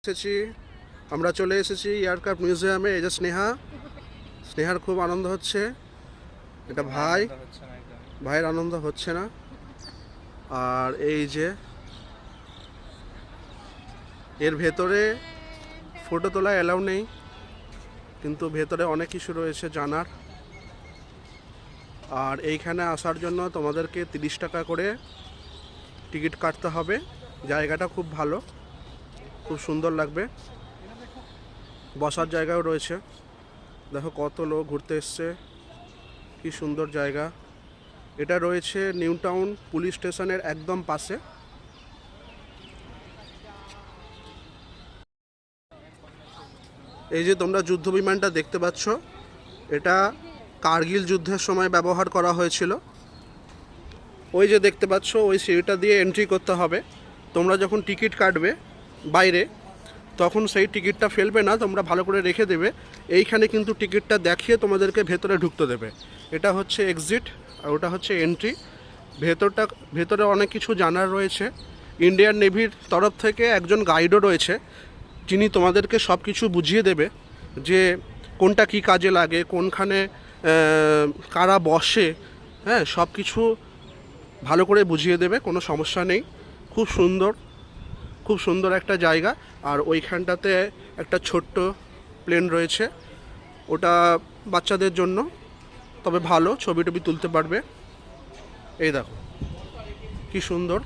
এসেছি আমরা চলে এসেছি এয়ারক্রাফট মিউজিয়ামে। এই যে স্নেহার খুব আনন্দ হচ্ছে। এটা ভাইয়ের আনন্দ হচ্ছে না। আর এই যে এর ভেতরে ফটো তোলা অ্যালাউ নেই, কিন্তু ভেতরে অনেক কিছু রয়েছে জানার। আর এইখানে আসার জন্য তোমাদেরকে 30 টাকা করে টিকিট কাটতে হবে। জায়গাটা খুব ভালো, খুব সুন্দর লাগবে। বসার জায়গাও রয়েছে। দেখো কত লোক ঘুরতে এসছে, কি সুন্দর জায়গা। এটা রয়েছে নিউ টাউন পুলিশ স্টেশনের একদম পাশে। এই যে তোমরা যুদ্ধ বিমানটা দেখতে পাচ্ছ, এটা কার্গিল যুদ্ধের সময় ব্যবহার করা হয়েছিল। ওই যে দেখতে পাচ্ছ, ওই সিঁড়িটা দিয়ে এন্ট্রি করতে হবে। তোমরা যখন টিকিট কাটবে বাইরে, তখন সেই টিকিটটা ফেলবে না, তোমরা ভালো করে রেখে দেবে। এইখানে কিন্তু টিকিটটা দেখিয়ে তোমাদেরকে ভেতরে ঢুকতে দেবে। এটা হচ্ছে এক্সিট আর ওটা হচ্ছে এন্ট্রি। ভেতরে অনেক কিছু জানার রয়েছে। ইন্ডিয়ান নেভির তরফ থেকে একজন গাইডও রয়েছে, যিনি তোমাদেরকে সব কিছু বুঝিয়ে দেবে যে কোনটা কি কাজে লাগে, কোনখানে কারা বসে, হ্যাঁ, সব কিছু ভালো করে বুঝিয়ে দেবে, কোনো সমস্যা নেই। খুব সুন্দর একটা জায়গা। আর ওইখানটাতে একটা ছোট্ট প্লেন রয়েছে, ওটা বাচ্চাদের জন্য, তবে ভালো ছবি টবি তুলতে পারবে। এই দেখো কি সুন্দর।